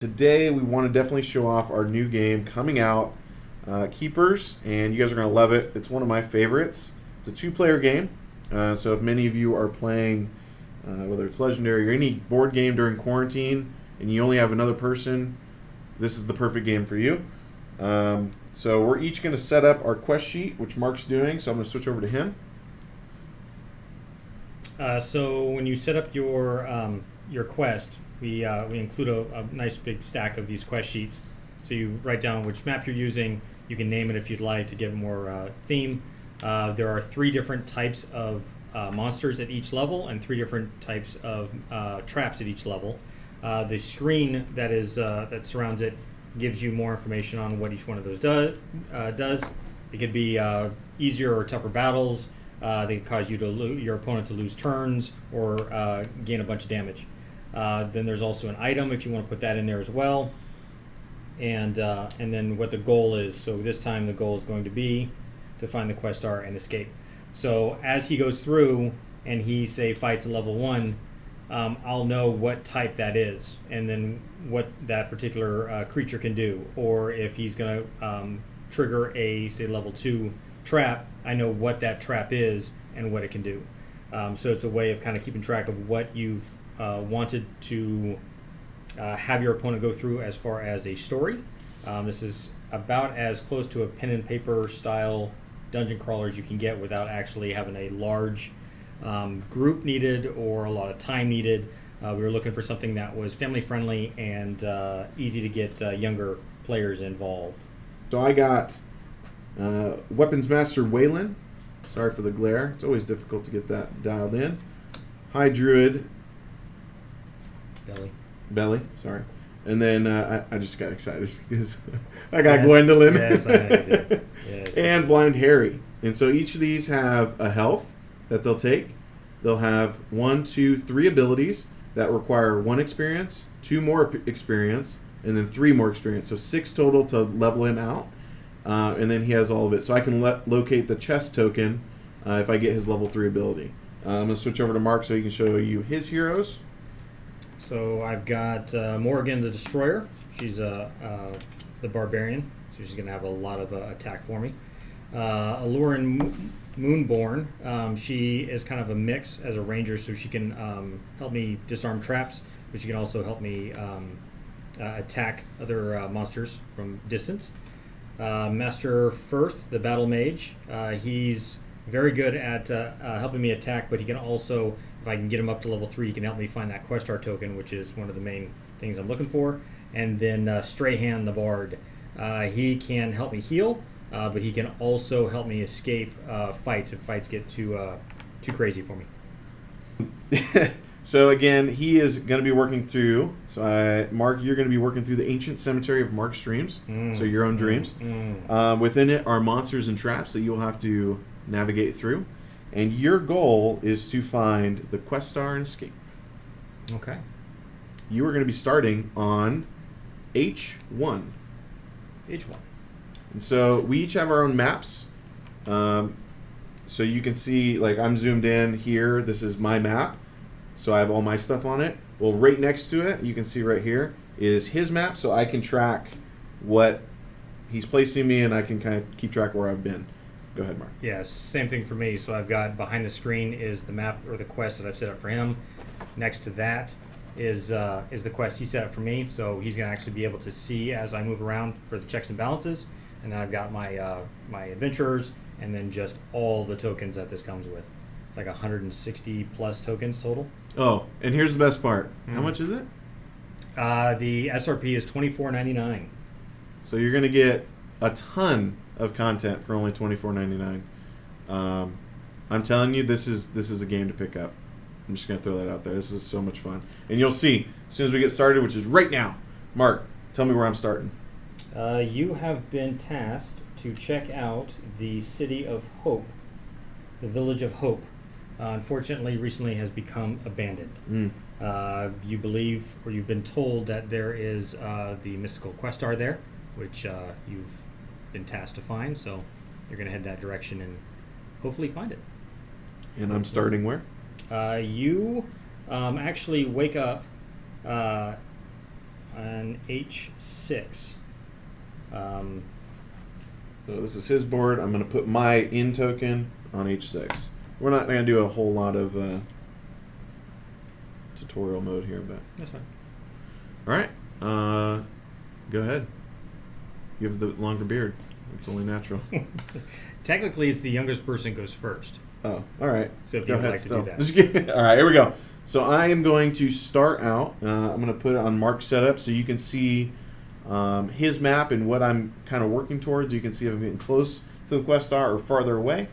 Today we want to definitely show off our new game coming out, Keepers, and you guys are going to love it. It's one of my favorites. It's a two-player game, so if many of you are playing, whether it's Legendary or any board game during quarantine, and you only have another person, this is the perfect game for you. So we're each going to set up our quest sheet, which Mark's doing, so I'm going to switch over to him. So when you set up your quest, we include a nice big stack of these quest sheets. So you write down which map you're using. You can name it if you'd like to give more theme. There are 3 different types of monsters at each level and 3 different types of traps at each level. The screen that surrounds it gives you more information on what each one of those does. It could be easier or tougher battles. They could cause your opponent to lose turns or gain a bunch of damage. Then there's also an item if you want to put that in there as well, and then what the goal is. So this time the goal is going to be to find the Questar and escape. So as he goes through and he fights a level 1, I'll know what type that is and then what that particular creature can do. Or if he's going to trigger a level 2 trap, I know what that trap is and what it can do. So it's a way of kind of keeping track of what you've wanted to have your opponent go through as far as a story. This is about as close to a pen and paper style dungeon crawler as you can get without actually having a large group needed or a lot of time needed. We were looking for something that was family friendly and easy to get younger players involved. So I got Weapons Master Waylon. Sorry for the glare. It's always difficult to get that dialed in. High Druid Belly, sorry. And then I just got excited because I got Gwendolyn. Yes, I know you did. Yes. And Blind Harry. And so each of these have a health that they'll take. They'll have 1, 2, 3 abilities that require 1 experience, 2 more experience, and then 3 more experience. So 6 total to level him out. And then he has all of it. So I can locate the chest token if I get his level 3 ability. I'm going to switch over to Mark so he can show you his heroes. So I've got Morrigan the Destroyer. She's the Barbarian, so she's going to have a lot of attack for me. Allurin Moonborn. She is kind of a mix as a ranger, so she can help me disarm traps, but she can also help me attack other monsters from distance. Master Firth, the Battle Mage. He's very good at helping me attack, but he can also, if I can get him up to level 3, he can help me find that Questar token, which is one of the main things I'm looking for. And then Strayhan the Bard. He can help me heal, but he can also help me escape fights if fights get too crazy for me. So again, he is going to be working through. So Mark, you're going to be working through the Ancient Cemetery of Mark's Dreams. So your own dreams. Within it are monsters and traps that you'll have to navigate through. And your goal is to find the Questar and escape. Okay. You are going to be starting on H1. H1. And so we each have our own maps. So you can see, like, I'm zoomed in here. This is my map. So I have all my stuff on it. Well, right next to it, you can see right here, is his map. So I can track what he's placing me, and I can kind of keep track of where I've been. Go ahead, Mark. Yes, same thing for me. So I've got behind the screen is the map or the quest that I've set up for him. Next to that is the quest he set up for me. So he's going to actually be able to see as I move around for the checks and balances. And then I've got my my adventurers and then just all the tokens that this comes with. It's like 160 plus tokens total. Oh, and here's the best part. How much is it? The SRP is $24.99. So you're going to get a ton of content for only $24.99. I'm telling you, this is a game to pick up. I'm just going to throw that out there. This is so much fun. And you'll see as soon as we get started, which is right now. Mark, tell me where I'm starting. You have been tasked to check out the City of Hope, the Village of Hope. Unfortunately, recently has become abandoned. You believe, or you've been told, that there is the mystical Questar there, which you've been tasked to find. So you're going to head that direction and hopefully find it. And I'm starting where? You actually wake up on H6. So this is his board. I'm going to put my in token on H6. We're not going to do a whole lot of tutorial mode here, but That's fine. all right. Go ahead. You have the longer beard. It's only natural. Technically, it's the youngest person goes first. Oh, all right. So if Go you'd ahead like still. to do that. Just kidding. All right, here we go. So I am going to start out. I'm going to put it on Mark setup so you can see his map and what I'm kind of working towards. You can see if I'm getting close to the Questar or farther away.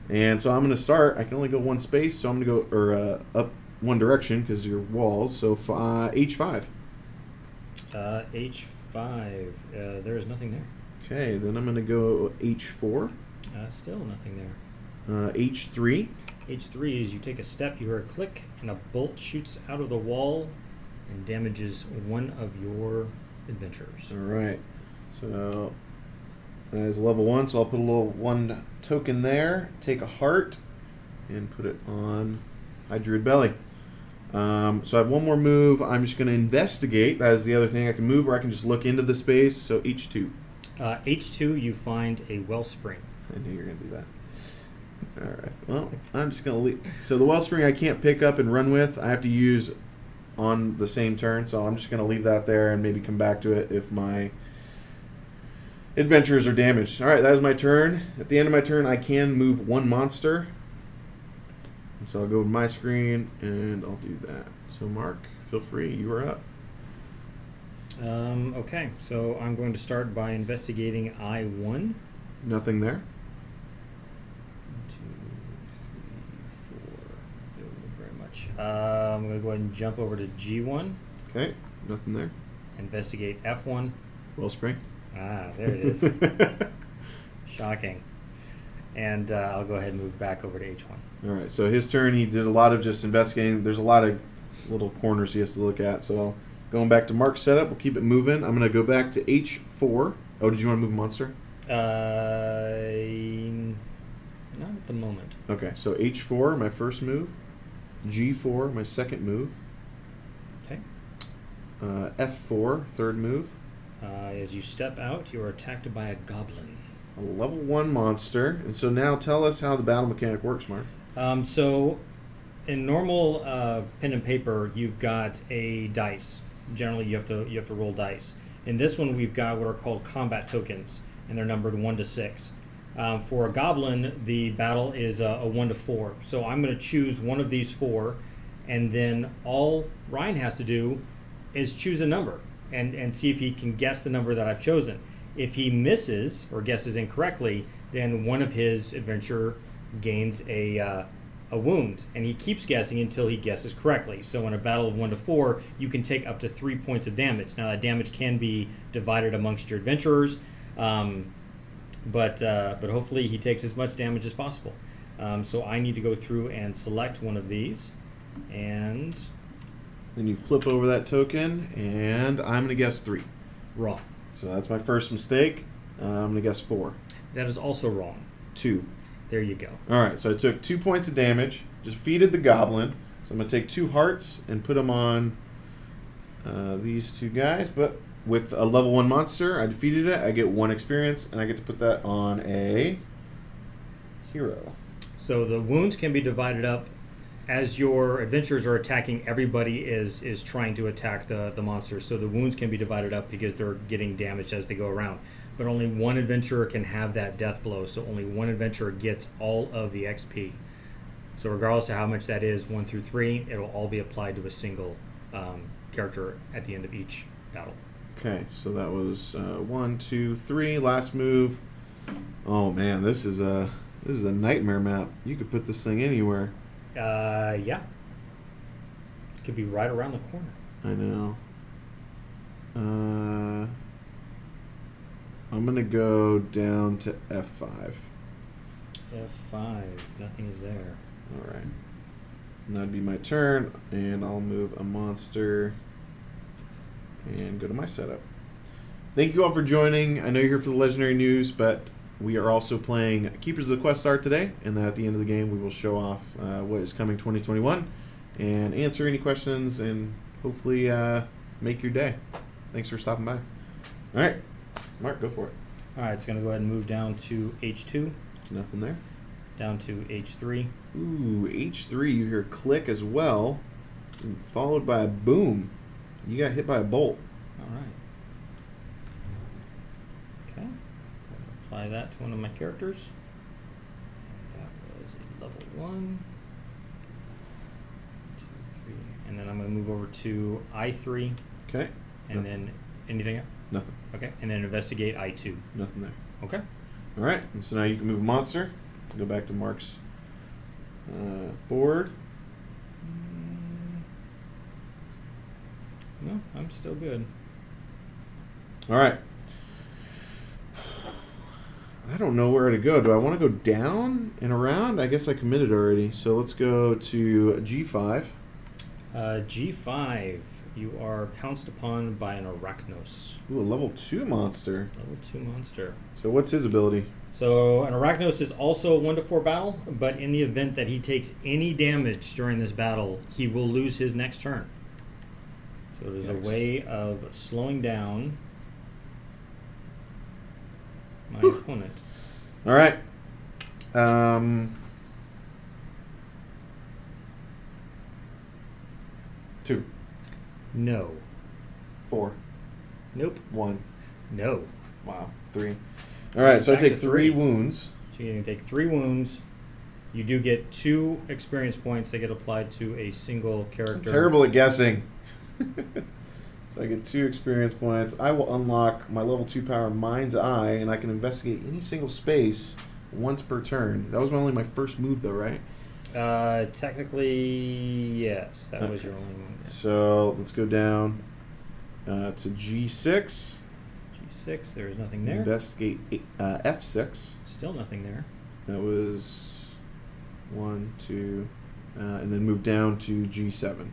And so I'm going to start. I can only go one space, so I'm going to go up one direction because your walls. So H5. H5. There is nothing there. Okay, then I'm going to go H4. Still nothing there. H3. H3 is you take a step, you hear a click, and a bolt shoots out of the wall and damages one of your adventurers. All right. So that is level 1, so I'll put a little 1 token there, take a heart, and put it on my Druid Belly. So I have one more move. I'm just going to investigate. That is the other thing. I can move or I can just look into the space. So H2. H2, you find a wellspring. I knew you were going to do that. All right. Well, I'm just going to leave. So the wellspring I can't pick up and run with. I have to use on the same turn. So I'm just going to leave that there and maybe come back to it if my adventurers are damaged. All right, that is my turn. At the end of my turn, I can move 1 monster. So I'll go to my screen and I'll do that. So Mark, feel free. You are up. Okay, so I'm going to start by investigating I1. Nothing there. 1, 2, 3, 4. Don't move very much. I'm going to go ahead and jump over to G1. Okay, nothing there. Investigate F1. Wellspring. Ah, there it is. Shocking. And I'll go ahead and move back over to H1. All right, so his turn, he did a lot of just investigating. There's a lot of little corners he has to look at. So going back to Mark's setup, we'll keep it moving. I'm going to go back to H4. Oh, did you want to move a monster? Not at the moment. Okay, so H4, my first move. G4, my second move. Okay. F4, third move. As you step out, you are attacked by a goblin. A level 1 monster. And so now tell us how the battle mechanic works, Mark. So in normal pen and paper, you've got a dice. Generally, you have to roll dice. In this one, we've got what are called combat tokens, and they're numbered 1 to 6. For a goblin, the battle is a 1 to 4. So I'm going to choose one of these 4, and then all Ryan has to do is choose a number and see if he can guess the number that I've chosen. If he misses or guesses incorrectly, then one of his adventurer gains a wound, and he keeps guessing until he guesses correctly. So in a battle of 1 to 4, you can take up to 3 points of damage. Now that damage can be divided amongst your adventurers, but hopefully he takes as much damage as possible. So I need to go through and select one of these, and Then you flip over that token, and I'm going to guess 3. wrong. So that's my first mistake. I'm going to guess 4. That is also wrong. 2. There you go. All right, so I took 2 points of damage, just defeated the goblin. So I'm going to take 2 hearts and put them on these 2 guys. But with a level 1 monster, I defeated it. I get 1 experience, and I get to put that on a hero. So the wounds can be divided up as your adventurers are attacking. Everybody is trying to attack the monsters. So the wounds can be divided up because they're getting damaged as they go around. But only one adventurer can have that death blow. So only one adventurer gets all of the XP. So regardless of how much that is, 1 through 3, it'll all be applied to a single character at the end of each battle. Okay, so that was 1, 2, 3. Last move. Oh man, this is a nightmare map. You could put this thing anywhere. Yeah. Could be right around the corner. I know. I'm gonna go down to F5. F5. Nothing is there. All right. And that'd be my turn, and I'll move a monster and go to my setup. Thank you all for joining. I know you're here for the legendary news, but we are also playing Keepers of the Questar today, and then at the end of the game we will show off what is coming 2021 and answer any questions and hopefully make your day. Thanks for stopping by. All right, Mark, go for it. All right, it's going to go ahead and move down to H2, Nothing there. down to H3. Ooh, H3, you hear click as well, followed by a boom. You got hit by a bolt. All right. Okay. Apply that to one of my characters. That was a level 1, 2, 3, and then I'm going to move over to I3, Okay. and then anything else? Nothing. Okay, and then investigate I2. Nothing there. Okay. All right, and so now you can move a monster. Go back to Mark's board. No, I'm still good. All right. I don't know where to go. Do I want to go down and around? I guess I committed already. So let's go to G5. G5, you are pounced upon by an Arachnos. Ooh, a level 2 monster. Level 2 monster. So what's his ability? So an Arachnos is also a 1-4 battle, but in the event that he takes any damage during this battle, he will lose his next turn. So it is a way of slowing down my opponent. All right. 2, No. 4, Nope. 1. No. Wow. 3. All right, so I Back to take 3 3. wounds. So you're going to take 3 wounds. You do get 2 experience points that get applied to a single character. I'm terrible at guessing. So I get 2 experience points. I will unlock my level 2 power Mind's Eye, and I can investigate any single space once per turn. That was only my first move, though, right? Technically, yes. That was your only one. So let's go down to G6. G6, there is nothing there. Investigate F6. Still nothing there. That was 1, 2, and then move down to G7.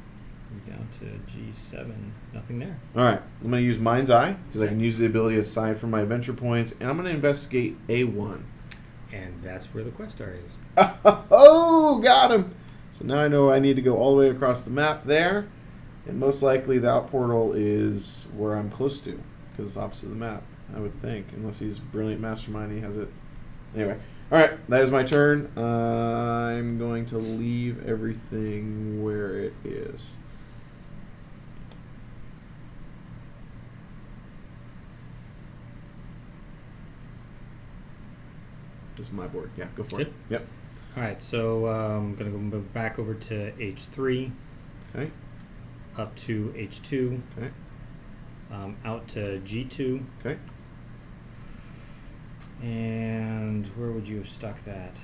Move down to G7, nothing there. All right, I'm going to use Mind's Eye because I Okay. can use the ability aside from my adventure points, and I'm going to investigate A1. And that's where the Questar is. Oh, got him! So now I know I need to go all the way across the map there, and most likely the out portal is where I'm close to because it's opposite of the map, I would think, unless he's a brilliant mastermind. He has it. Anyway, all right, that is my turn. I'm going to leave everything where it is. This is my board. Yeah, go for it. Good. Yep. All right, so I'm going to go move back over to H3, Okay. up to H2, Okay. out to G2, Okay. and where would you have stuck that?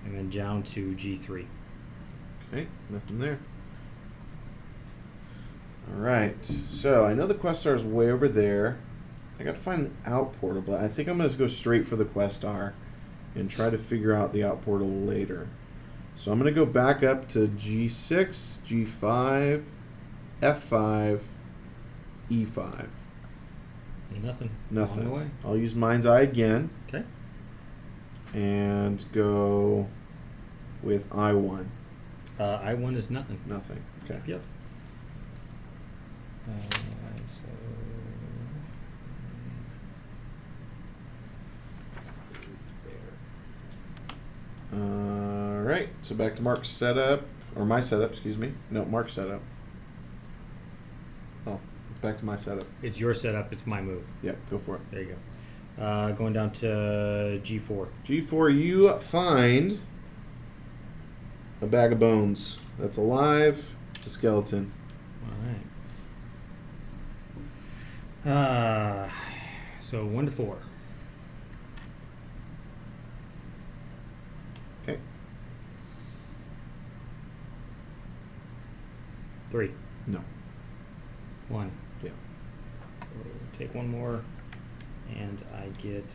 And then down to G3. Okay. Nothing there. All right. So I know the Questar is way over there. I got to find the out portal, but I think I'm going to go straight for the Questar and try to figure out the out portal later. So I'm going to go back up to G6, G5, F5, E5. Nothing. Nothing. On the way. I'll use Mind's Eye again Okay. and go with I1. I1 is nothing. Nothing. Okay. Yep. All right. So back to Mark's setup, or my setup, excuse me. No, Mark's setup. Oh, back to my setup. It's your setup. It's my move. Yep, go for it. There you go. Going down to G4. G4, you find a bag of bones that's alive. It's a skeleton. All right. So 1 to 4. Okay. 3. No. 1. Yeah. So take 1 more, and I get.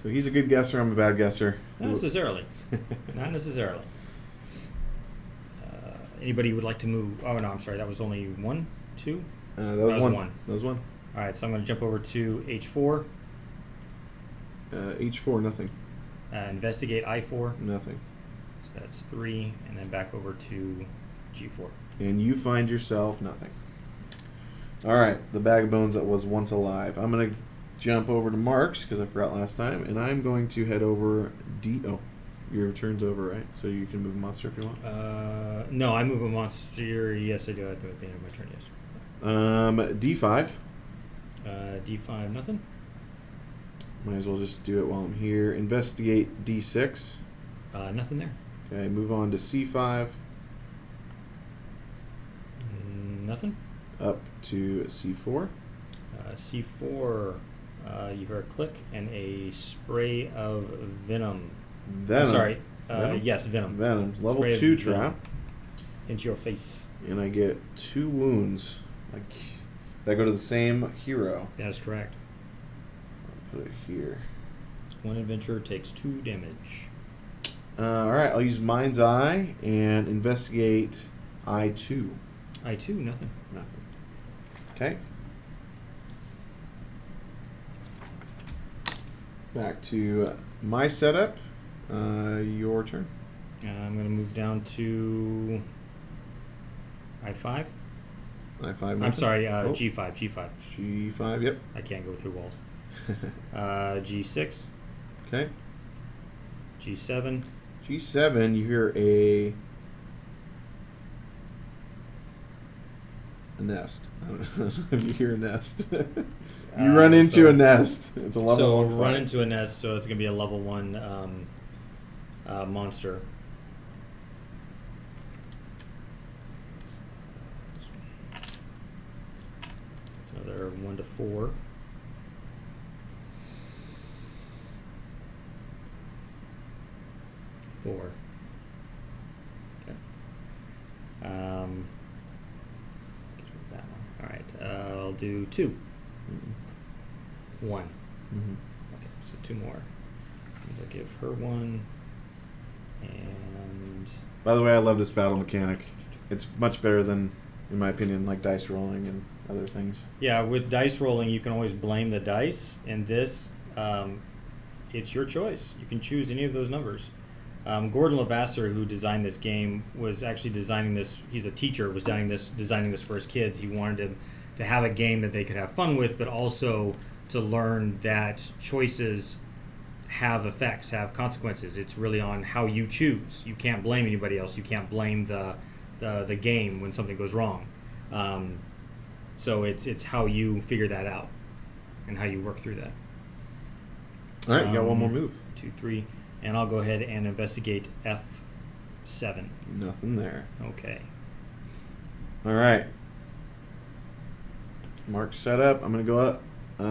So he's a good guesser. I'm a bad guesser. Not necessarily. Not necessarily. Anybody would like to move? Oh no, I'm sorry. That was only 1, 2. That was one. one. That was one. All right, so I'm going to jump over to H4. H4, nothing. Investigate I4. Nothing. So that's 3, and then back over to G4. And you find yourself nothing. All right, the bag of bones that was once alive. I'm going to jump over to Mark's because I forgot last time, and I'm going to head over Oh, your turn's over, right? So you can move a monster if you want. No, I move a monster. Yes, I do. At the end of my turn, yes. D5. D5, nothing. Might as well just do it while I'm here. Investigate D6. Nothing there. Okay, move on to C5. Nothing. Up to C4. C4, you hear a click and a spray of venom. Venom. I'm sorry. Venom? Yes, venom. Venom. Level Spray of 2 venom trap. into your face. And I get 2 wounds. That go to the same hero. That is correct. I'll put it here. One adventurer takes 2 damage. Alright, I'll use Mind's Eye and investigate I2. I2, nothing. Nothing. Okay. Back to my setup. Your turn. I'm going to move down to I5. I5. I'm nothing? sorry, Oh. G5. G5, yep. I can't go through walls. G6. Okay. G7. G7, you hear a nest. I don't know if you hear a nest. You run into a nest. It's a level 1 fight. Run into a nest, so it's going to be a level 1 monster. It's another 1 to 4. Four. Okay. That one. All right. I'll do 2. Mm-hmm. 1. Mm-hmm. Okay, so 2 more. That means I'll give her 1. And By the way, I love this battle mechanic. It's much better than, in my opinion, like dice rolling and other things. yeah, with dice rolling, you can always blame the dice. And this, it's your choice. You can choose any of those numbers. Gordon Levasseur, who designed this game, was actually designing this. He's a teacher. Was designing this for his kids. He wanted to have a game that they could have fun with, but also to learn that choices have effects, have consequences. It's really on how you choose. You can't blame anybody else. You can't blame the game when something goes wrong. So it's how you figure that out and how you work through that. All right, you got one more move. 2, 3, and I'll go ahead and investigate F7. Nothing there. Okay. All right. Mark's set up. I'm going to go up. Did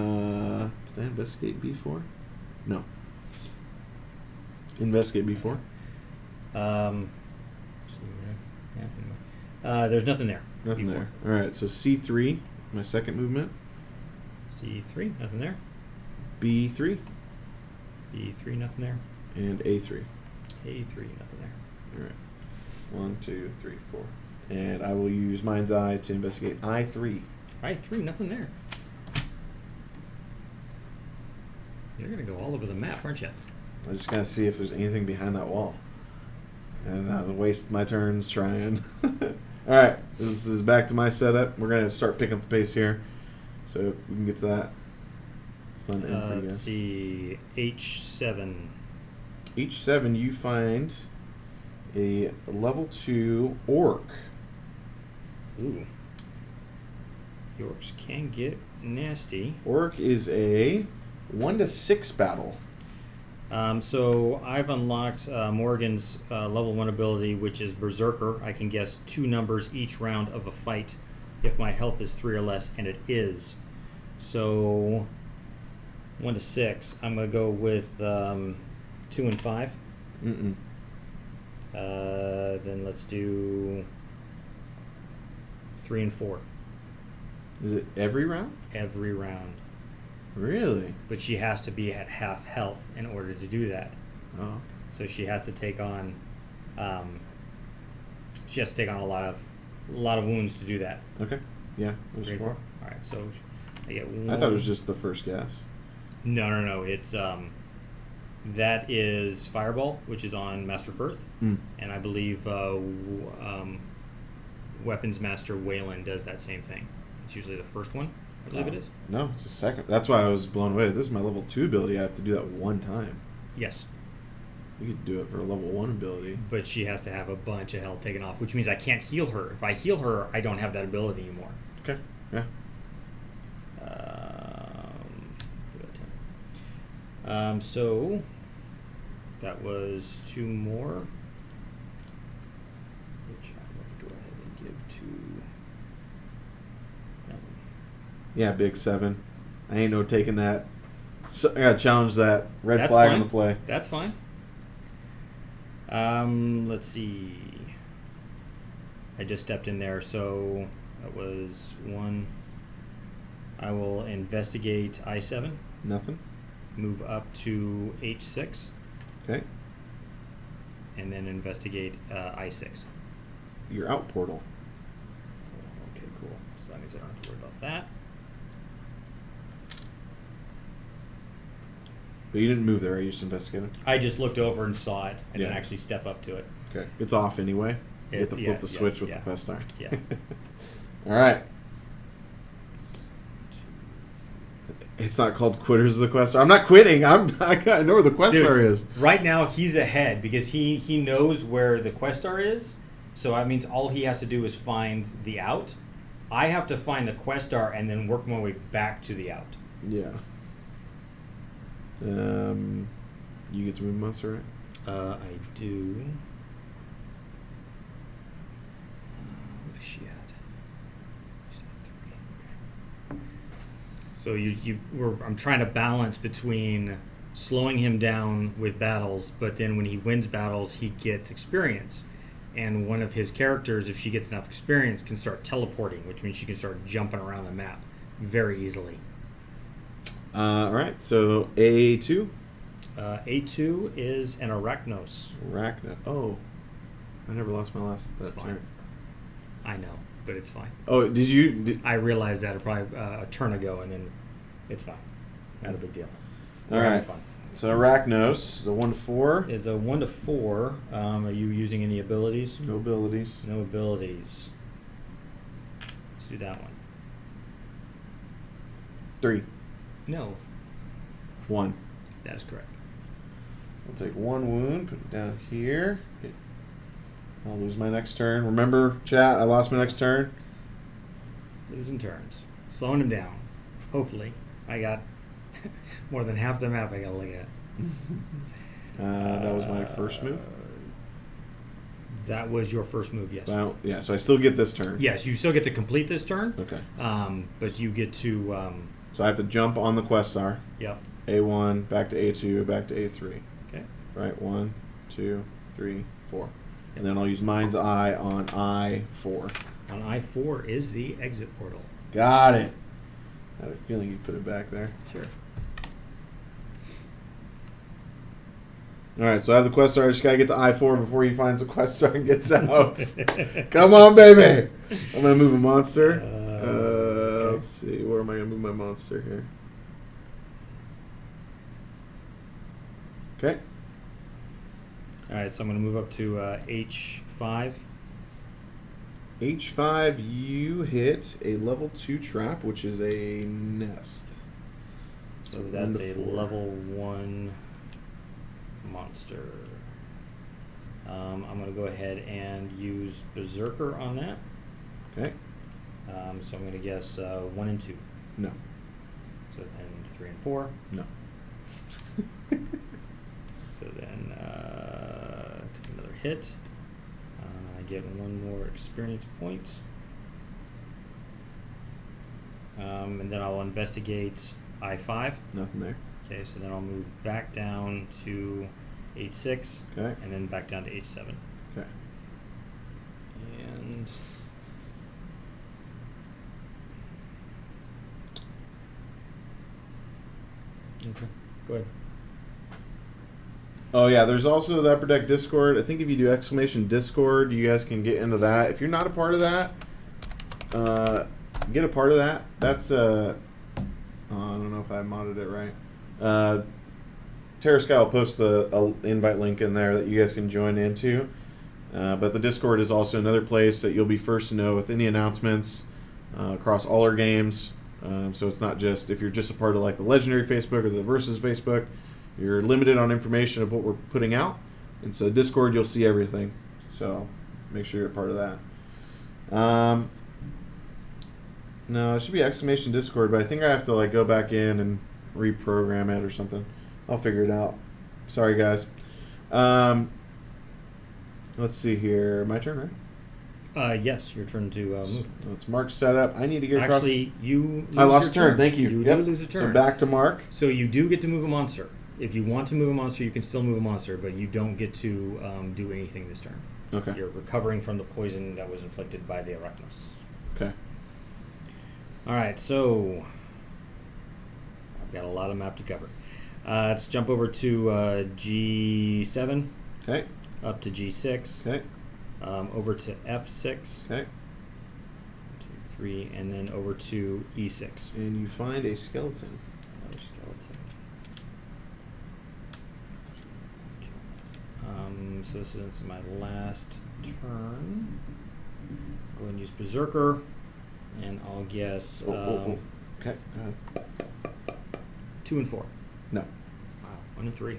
I investigate B4? No. Investigate B4. There's nothing there. Nothing B4. there. All right, so C3, my second movement. C3, nothing there. B3. B3, nothing there. And A3. A3, nothing there. All right. 1, 2, 3, 4. And I will use Mind's Eye to investigate I3. I3, nothing there. You're going to go all over the map, aren't you? I just gotta see if there's anything behind that wall. And I'll waste my turns trying. Alright, this is back to my setup. We're gonna start picking up the pace here. So we can get to that. Fun end for you Let's guys. see. H7. H7, you find a level 2 orc. Ooh. Yorks can get nasty. Orc is a 1 to 6 battle. So I've unlocked Morgan's level 1 ability, which is Berserker. I can guess 2 numbers each round of a fight if my health is 3 or less, and it is. So 1 to 6. I'm going to go with 2 and 5. Mm-mm. Then let's do 3 and 4. Is it every round? Every round. Really? But she has to be at half health in order to do that. Oh. So she has to take on a lot of wounds to do that. Okay. Yeah. It was 3 and 4. 4. All right. So I get 1. I thought it was just the first gas. No. It's that is Fireball, which is on Master Firth, Mm. and I believe Weapons Master Wayland does that same thing. It's usually the first one, I believe it is. No, it's the second. That's why I was blown away. This is my level 2 ability. I have to do that one time. Yes. You could do it for a level 1 ability. But she has to have a bunch of health taken off, which means I can't heal her. If I heal her, I don't have that ability anymore. Okay, yeah. So that was 2 more, which I'm going to go ahead and give to that one. Yeah, big 7. I ain't no taking that. So, I gotta challenge that. Red That's flag fine. on the play. That's fine. Let's see. I just stepped in there, so that was 1. I will investigate I7. Nothing. Move up to H6. Okay. And then investigate I6. You're out portal. Okay, cool. So that means I don't have to worry about that. But you didn't move there, right? You just investigated? I just looked over and saw it. I didn't Yeah. actually step up to it. Okay. It's off anyway. You have to flip the switch with yeah. the Questar. Yeah. All right. It's not called Quitters of the Questar. I'm not quitting. I know where the Questar Dude, is. Right now, he's ahead because he knows where the Questar is. So that means all he has to do is find the out. I have to find the Questar and then work my way back to the out. Yeah. You get to move monster, right? I do. What is she at? She's at 3. Okay. So I'm trying to balance between slowing him down with battles, but then when he wins battles, he gets experience. And one of his characters, if she gets enough experience, can start teleporting, which means she can start jumping around the map very easily. All right. So A2. A2 is an Arachnos. Arachna. Oh, I never lost my last It's that fine. turn. I know, but it's fine. Oh, did you? I realized that probably a turn ago, and then it's fine. Not a big deal. All We're having right. fun. So Arachnos is a 1-4. It's a 1 to 4. Are you using any abilities? No abilities. No abilities. Let's do that one. 3. No, 1. that is correct. I'll take 1 wound. Put it down here. I'll lose my next turn. Remember, chat. I lost my next turn. Losing turns. Slowing him down. Hopefully. I got more than half the map I got to look at. That was my first move. That was your first move, yes. Yeah, so I still get this turn. Yes, you still get to complete this turn. Okay. But you get to. So I have to jump on the Questar. Yep. A1, back to A2, back to A3. Okay. Right, 1, 2, 3, 4. And then I'll use Mind's Eye on I4. On I4 is the exit portal. Got it. I had a feeling you'd put it back there. Sure. All right, so I have the Questar. I just got to get to I4 before he finds the Questar and gets out. Come on, baby. I'm going to move a monster. Okay. Let's see. Where am I going to move my monster here? Okay. All right, so I'm going to move up to H5. H5, you hit a level 2 trap, which is a nest. So that's a 1 to 4. level 1 monster. I'm going to go ahead and use Berserker on that. Okay. So I'm going to guess 1 and 2. No. So then 3 and 4. No. So then take another hit. I get 1 more experience point. And then I'll investigate I5. Nothing there. Okay, so then I'll move back down to H6. Okay. And then back down to H7. Okay. And okay, go ahead. Oh, yeah, there's also the Upper Deck Discord. I think if you do exclamation Discord, you guys can get into that. If you're not a part of that, get a part of that. That's, I don't know if I modded it right. Terra Sky will post the invite link in there that you guys can join into. But the Discord is also another place that you'll be first to know with any announcements across all our games. So it's not just if you're just a part of like the Legendary Facebook or the Versus Facebook, you're limited on information of what we're putting out. And so Discord, you'll see everything. So make sure you're a part of that. No, it should be exclamation Discord, but I think I have to like go back in and reprogram it or something. I'll figure it out. Sorry, guys. Let's see here. My turn, right? Yes, your turn to move. It's Mark's setup. I need to get across. Actually, you lose I lost your turn. Thank you. You Yep. do lose a turn. So back to Mark. So you do get to move a monster. If you want to move a monster, you can still move a monster, but you don't get to do anything this turn. Okay. You're recovering from the poison that was inflicted by the Arachnos. Okay. All right, so I've got a lot of map to cover. Let's jump over to G7. Okay. Up to G6. Okay. Over to F6. Okay. 1, 2, 3, and then over to E6. And you find a skeleton. Another skeleton. So this is my last turn. Go ahead and use Berserker, and I'll guess Okay. Go ahead. 2 and 4. No. Wow, 1 and 3.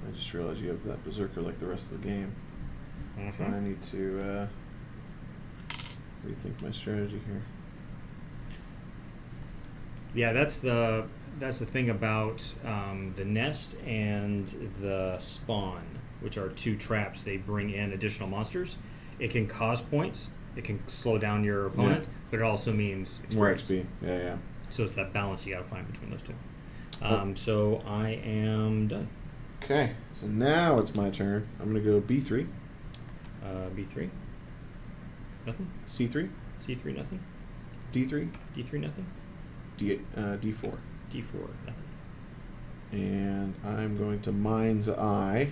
I just realized you have that Berserker like the rest of the game. So I need to rethink my strategy here. Yeah, that's the thing about the nest and the spawn, which are 2 traps. They bring in additional monsters. It can cause points. It can slow down your opponent, but it also means More experience. XP. Yeah, yeah. So it's that balance you got to find between those 2. So I am done. Okay, so now it's my turn. I'm going to go B3. B3. Nothing. C3. C3. Nothing. D3. D3. Nothing. D4. D4. Nothing. And I'm going to Mind's Eye.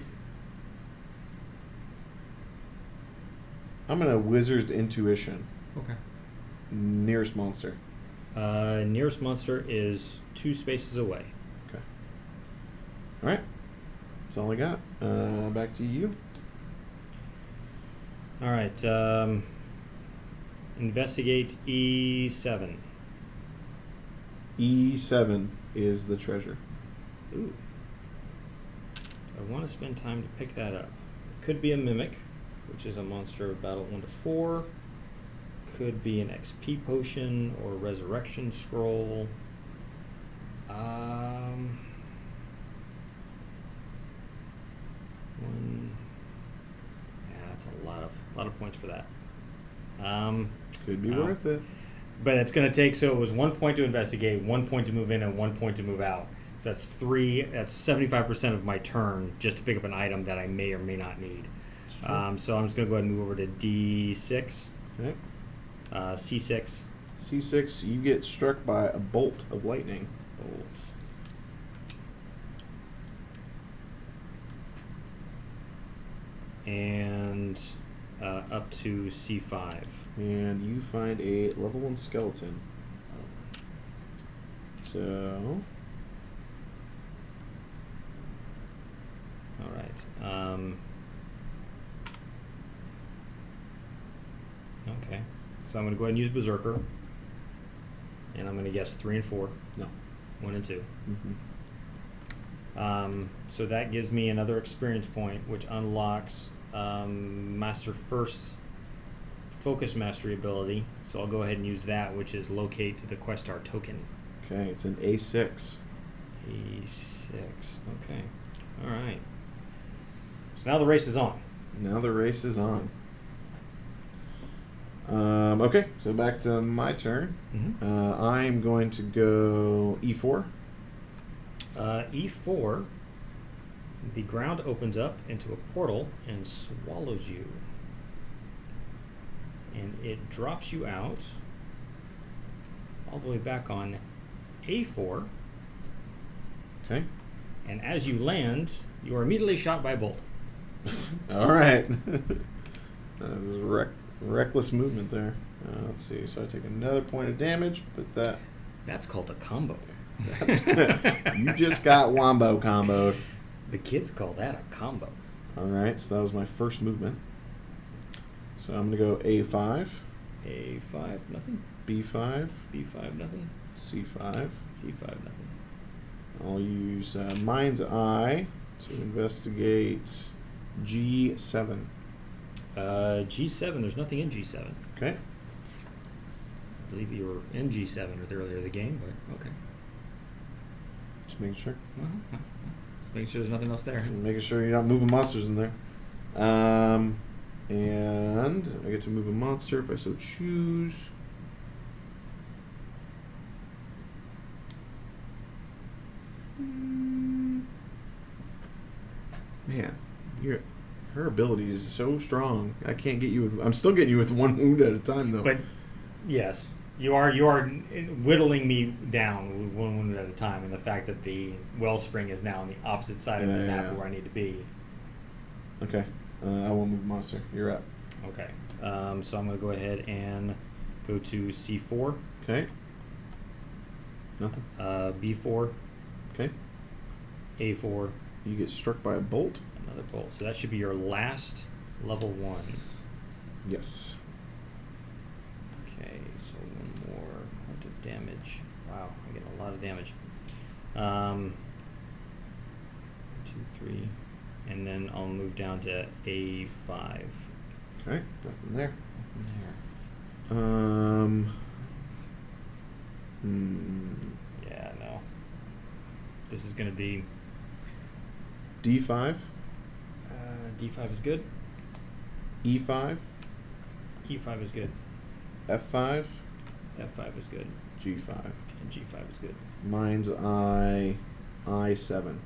I'm going to Wizard's Intuition. Okay. Nearest monster. Nearest monster is 2 spaces away. Okay. All right. That's all I got. Back to you. All right. Investigate E7. E7 is the treasure. Ooh. I want to spend time to pick that up. Could be a Mimic, which is a monster of battle 1 to 4. Could be an XP potion or resurrection scroll. Yeah, that's a lot of points for that. Could be worth it. But it's going to take, so it was 1 point to investigate, 1 point to move in, and 1 point to move out. So that's 75% of my turn just to pick up an item that I may or may not need. So I'm just going to go ahead and move over to D6. Okay. C6. C6, you get struck by a bolt of lightning. Bolt. And up to C5. And you find a level 1 skeleton. So... All right. Okay. So I'm going to go ahead and use Berserker. And I'm going to guess 3 and 4. No. 1 and 2. Mm-hmm. So that gives me another experience point, which unlocks Master First's Focus Mastery ability. So I'll go ahead and use that, which is locate the Questar token. Okay, it's an A6. A6. Okay. All right. So now the race is on. Now the race is on. Okay, so back to my turn. Mm-hmm. I'm going to go E4. E4, the ground opens up into a portal and swallows you. And it drops you out all the way back on A4. Okay. And as you land, you are immediately shot by a bolt. All right. This is reckless movement there. Let's see. So I take another point of damage, but that's called a combo. You just got wombo comboed. The kids call that a combo. All right, so that was my first movement. So I'm going to go A5. A5, nothing. B5. B5, nothing. C5. C5, nothing. I'll use Mind's Eye to investigate G7. G7, there's nothing in G7. Okay. I believe you were in G7 with earlier in the game, but okay. Just making sure. Just making sure there's nothing else there. Making sure you're not moving monsters in there. And I get to move a monster if I so choose. Man, her ability is so strong. I can't get you with. I'm still getting you with one wound at a time, though. But yes, you are whittling me down with one wound at a time, and the fact that the wellspring is now on the opposite side of the map where I need to be. Okay, I will move monster. You're up. Okay, so I'm going to go ahead and go to C4. Okay. Nothing. B4. Okay. A4. You get struck by a bolt. Another bolt. So that should be your last level 1. Yes. Okay, so one more point of damage. Wow, I'm getting a lot of damage. 2, 3, and then I'll move down to A5. Okay, nothing there. Nothing there. Yeah, no. This is going to be D5. D5 is good. E5. E5 is good. F5. F5 is good. G5. And G5 is good. Mind's Eye. I7.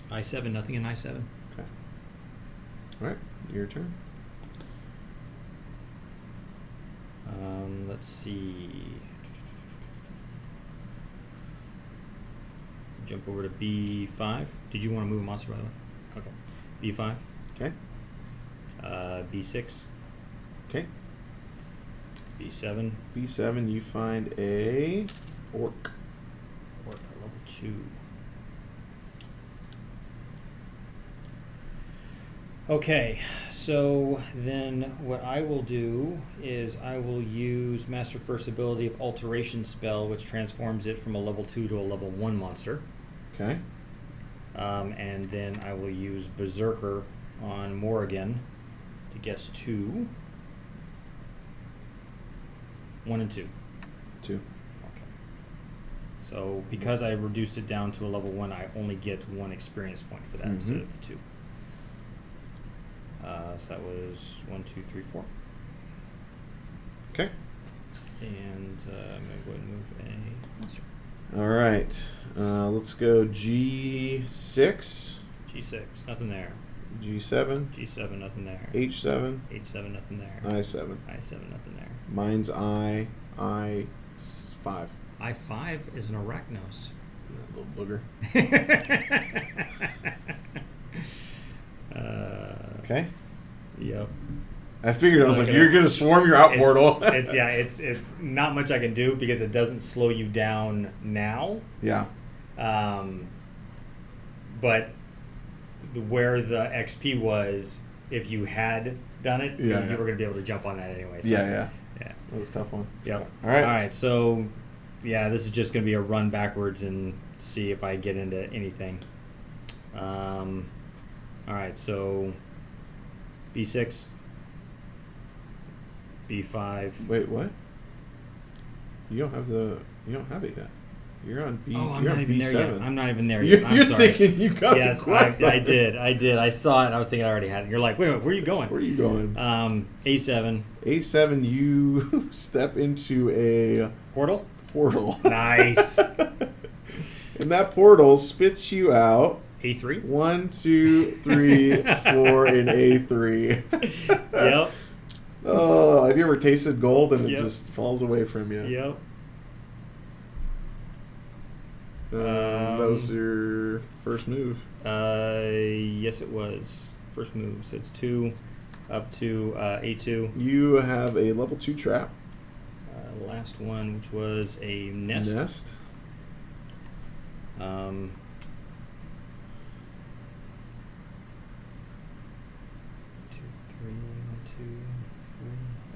I7, nothing in I7. Okay. All right, your turn. Let's see. Jump over to B5. Did you want to move a monster, by the way? Okay. B5. Okay. B6. Okay. B7. B7, you find a orc. Orc, level 2. Okay, so then what I will do is I will use Master First ability of Alteration Spell, which transforms it from a level 2 to a level 1 monster. Okay. And then I will use Berserker on Morrigan to guess 2. 1 and 2. 2. Okay. So because I reduced it down to a level 1, I only get 1 experience point for that instead of the 2. So that was 1, 2, 3, 4. Okay. And I'm going to go ahead and move a monster. All right. Let's go G6. G6, nothing there. G7. G7, nothing there. H7. H7, nothing there. I7. I7, nothing there. Mind's Eye. I5. I5 is an Arachnos. Little booger. Okay. Yep. I figured, I was like, you're going to swarm your out portal. It's not much I can do because it doesn't slow you down now. Yeah. But where the XP was, if you had done it, you were going to be able to jump on that anyway. So, yeah. That was a tough one. Yep. All right. All right. So, yeah, this is just going to be a run backwards and see if I get into anything. All right. So, B6. B5. Wait, what? You don't have it yet. You're on B. Oh, I'm you're not on even B7. there yet. I'm not even there yet. I'm you're sorry. thinking you got yes, the quest. I did. I saw it. I was thinking I already had it. You're like, wait a minute, where are you going? Where are you going? A7. A7, you step into a Portal? Nice. And that portal spits you out. A3? 1, 2, 3, 4, and A3. Yep. Oh, have you ever tasted gold and it just falls away from you? Yep. That was your first move. Yes, it was. First move. So it's 2 up to A2. You have a level 2 trap. Last one, which was a nest.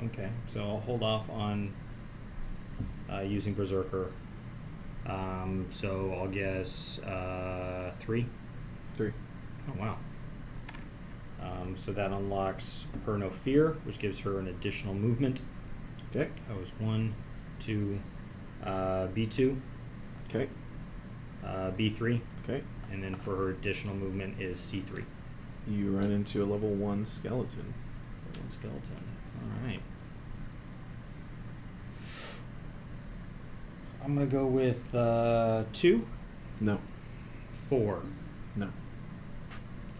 Okay, so I'll hold off on using Berserker. So I'll guess 3. 3. Oh, wow. So that unlocks her No Fear, which gives her an additional movement. Okay. That was 1, 2, B2, Okay. B3, Okay. and then for her additional movement is C3. You run into a level 1 skeleton. One skeleton. All right. I'm going to go with 2, No. 4, No.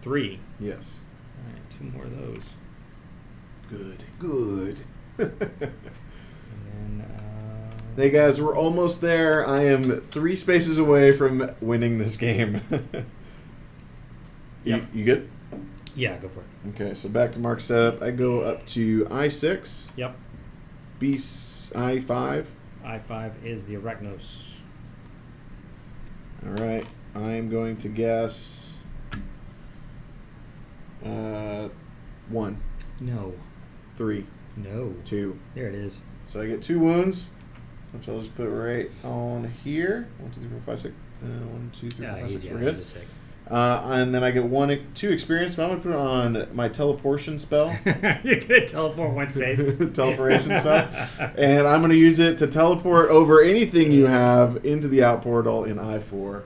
3. Yes. All right, 2 more of those. Good. Good. And then... Hey guys, we're almost there. I am 3 spaces away from winning this game. Yep. You good? Yeah, go for it. Okay, so back to Mark's setup. I go up to I6. Yep. I5. I5 is the Arachnos. All right. I am going to guess 1, No. 3, No. 2. There it is. So I get 2 wounds, which I'll just put right on here. 1, 2, 3, 4, 5, 6. 1, 2, 3, 4, 5, 6. We're good. He's a 6. And then I get 2 experience. But I'm going to put it on my teleportation spell. You're going to teleport one space. Teleportation spell. And I'm going to use it to teleport over anything you have into the out portal in I4.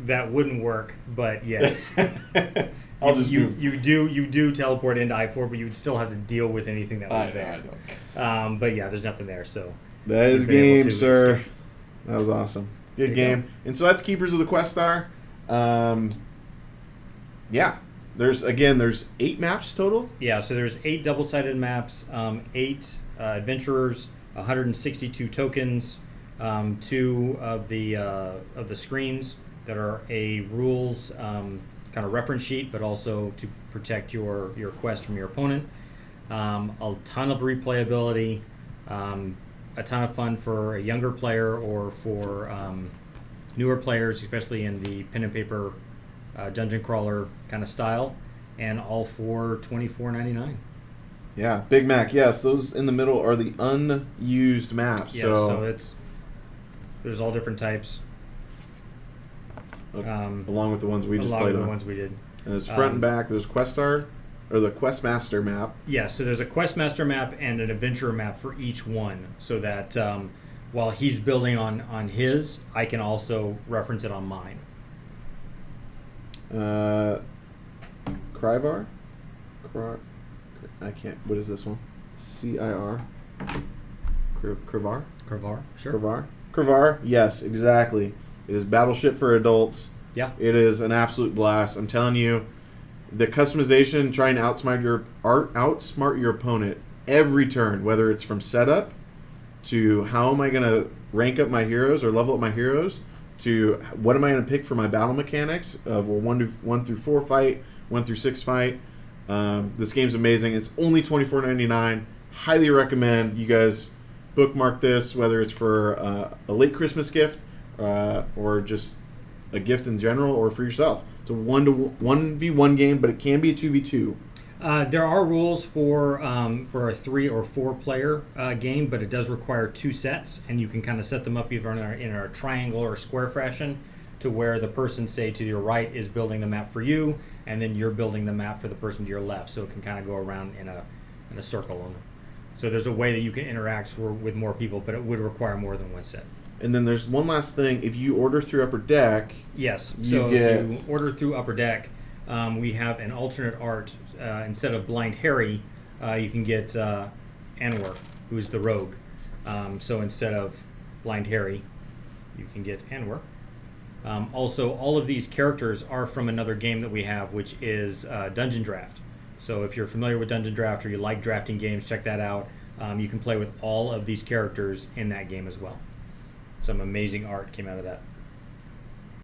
That wouldn't work, but yes. I'll just move. You do teleport into I4, but you would still have to deal with anything that was there. I know. But yeah, there's nothing there, so That is you've been able game, to sir. escape. That was awesome. There Good you game. go. And so that's Keepers of the Questar. Yeah. There's 8 maps total. Yeah, so there's 8 double-sided maps, 8 adventurers, 162 tokens, 2 of the screens that are a rules kind of reference sheet, but also to protect your quest from your opponent. A ton of replayability, a ton of fun for a younger player or for newer players, especially in the pen and paper dungeon crawler kind of style, and all for $24.99. Yeah, Big Mac. Yes, those in the middle are the unused maps. Yeah, so there's all different types. Along with the ones we just played on. The ones we did. And there's front and back. There's Questar, or the Questmaster map. Yeah, so there's a Questmaster map and an Adventurer map for each one, so that while he's building on his, I can also reference it on mine. Kryvar? I can't. What is this one? CIR? Kryvar? Kravar, sure. Kryvar? Kryvar, yes, exactly. It is Battleship for adults. Yeah. It is an absolute blast. I'm telling you, the customization, trying to outsmart your opponent every turn, whether it's from setup to how am I going to rank up my heroes or level up my heroes, to what am I going to pick for my battle mechanics of a 1 through 4 fight, 1 through 6 fight. This game's amazing. It's only $24.99. Highly recommend you guys bookmark this, whether it's for a late Christmas gift or just a gift in general, or for yourself. It's a 1v1 game, but it can be a 2v2. There are rules for a 3 or 4 player game, but it does require 2 sets, and you can kind of set them up either in a triangle or square fashion, to where the person, say, to your right is building the map for you, and then you're building the map for the person to your left, so it can kind of go around in a circle. So there's a way that you can interact with more people, but it would require more than 1 set. And then there's one last thing. If you order through Upper Deck, yes. If you order through Upper Deck, we have an alternate art. Instead of Blind Harry, you can get Anwar, who's the rogue. So instead of Blind Harry, you can get Anwar. Also, all of these characters are from another game that we have, which is Dungeon Draft. So if you're familiar with Dungeon Draft or you like drafting games, check that out. You can play with all of these characters in that game as well. Some amazing art came out of that.